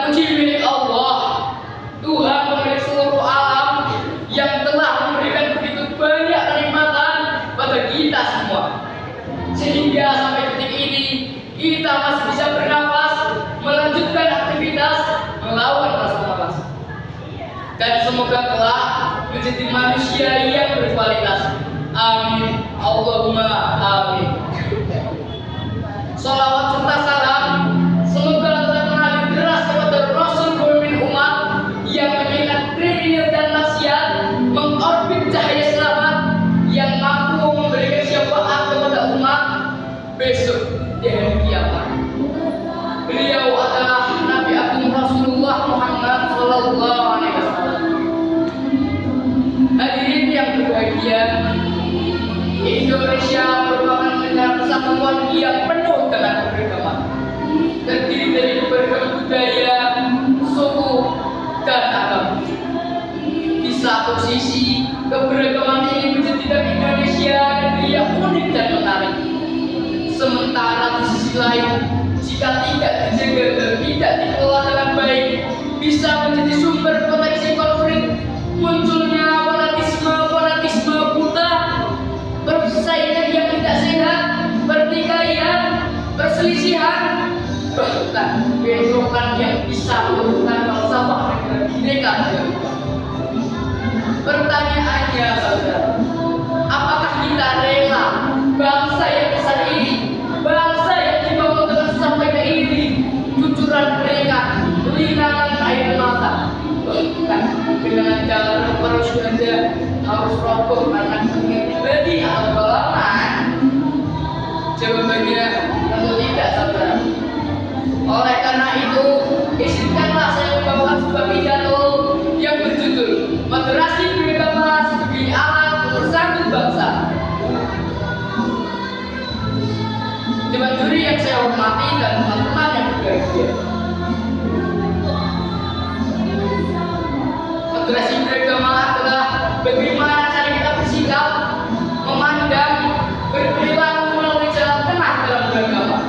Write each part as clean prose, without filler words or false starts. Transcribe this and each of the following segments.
puji milik Allah, Tuhan pemilik seluruh alam yang telah memberikan begitu banyak kenikmatan pada kita semua, sehingga sampai detik ini kita masih bisa bernafas, melanjutkan aktivitas, melawan rasa malas. Dan semoga kelak menjadi manusia yang berkualitas. Amin. Allahumma amin. Salawat serta salam semoga telah mengalir deras kepada Rasul pemimpin umat yang mengingat kriminal dan maksiat, mengorbit cahaya selamat, yang mampu memberikan syafaat kepada umat besok di hari kiamat. Beliau adalah Nabi Agung Rasulullah Muhammad Sallallahu Alaihi Wasallam. Hadirin yang berbahagia, Indonesia merupakan negara kesatuan yang penuh dengan keberagaman, terdiri dari beragam budaya, suku, dan agama. Di satu sisi, keberagaman ini menjadikan Indonesia negeri yang unik dan menarik. Sementara di sisi lain, jika tidak dijaga dan tidak dikelola dengan baik, bisa menjadi sumber potensi konflik, munculnya fanatisme buta, persaingan yang tidak sehat, pertikaian, perselisihan, bahkan bentrokan yang bisa menurunkan falsafah negara bineka tunggal ika. Pertanyaannya, saudara, apakah kita rela bangsa yang besar ini, bangsa yang dibangun dengan susah payah ini, cucuran mereka, linangan air mata, bahkan dengan cara para syuhada harus roboh karena kepentingan pribadi atau golongan? Jawabannya tentu tidak, saudara. Oleh karena itu, izinkanlah saya membawakan sebuah pidato yang berjudul Moderasi Beragama sebagai Alat Pemersatu Bangsa. Dewan juri yang saya hormati dan teman-teman yang berbahagia, moderasi beragama adalah bagaimana cara kita bersikap, memandang, berperilaku melalui jalan tengah dalam beragama,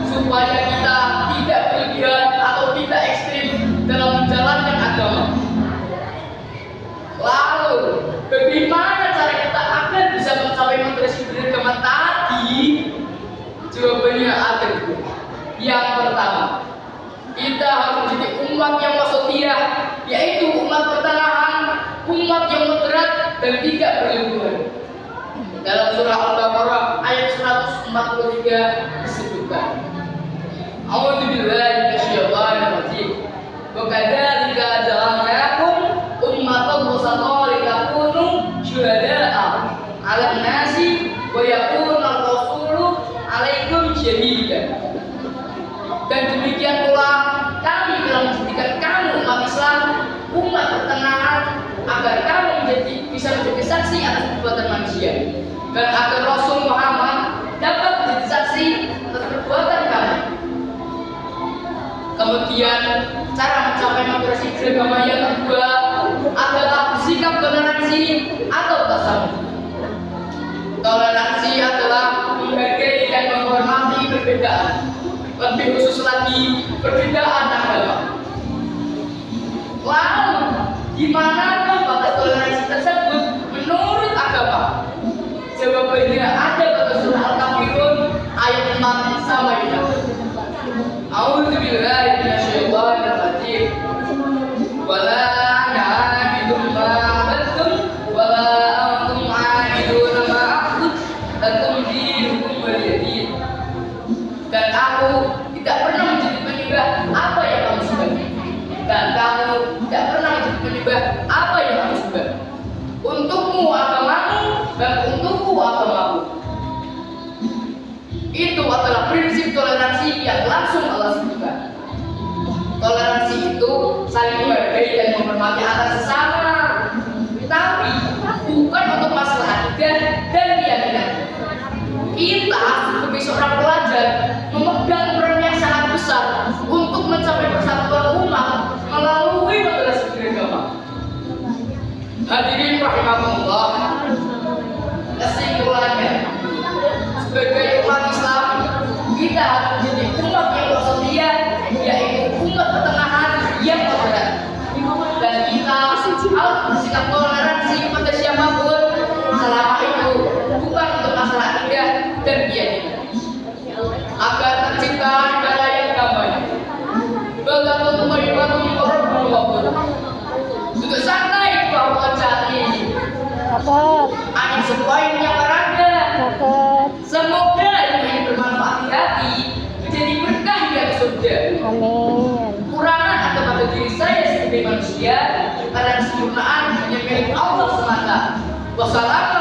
supaya kita tidak berlebihan atau tidak ekstrim dalam menjalankan agama. Lalu, bagaimana cara kita agar bisa mencapai moderasi beragama tadi? Jawabannya ada dua. Yang pertama, kita harus menjadi umat yang wasatiyah, yaitu umat pertengahan, umat yang moderat dan tidak berlebihan. Dalam surah Al-Baqarah ayat 143 disebutkan, A'udzubillahi minasyaitonir rajim. Wa kadzalika ja'alnakum ummatan wasatan litakunu syuhada'a 'alan nasi wa yakuna ar-rasulu 'alaikum shahida. Dan demikian pula kami telah menjadikan kamu umat Islam, umat pertengahan, agar kamu bisa menjadi saksi atas perbuatan manusia, dan agar Rasul Muhammad dapat menjadi saksi atas perbuatan kamu. Kemudian cara mencapai moderasi beragama yang kedua adalah bersikap toleransi atau tasamuh. Toleransi adalah menghargai dan menghormati perbedaan, lebih khusus lagi perbedaan agama. Lalu, di manakah batas toleransi tersebut menurut agama? Jawabannya ada pada surah Al-Kafirun ayat 4 sampai 6. A'udzubillahi minasyaitonir rajim. Wala na'budu ma ta'budun wala antum 'abiduna ma a'budu lakum dinukum waliyadin. Dan aku tidak pernah menjadi penyembah apa yang kamu sembah, dan kamu tidak pernah menjadi penyembah apa yang kamu sembah. Untukmu agamamu dan untukku agamaku. Itu adalah prinsip toleransi yang langsung Allah sebutkan. Toleransi itu saling menghargai dan menghormati antar sesama, tapi bukan untuk masalah akidah dan keyakinan. Kita sebagai seorang pelajar memegang peran yang sangat besar untuk mencapai persatuan umat melalui moderasi beragama. Hadirin rahimakumullah, kesimpulannya, sebagai umat Islam, kita harus menjadi umat yang wasatiyah, yaitu manusia, karena kesempurnaan hanya milik Allah semata. Wassalamu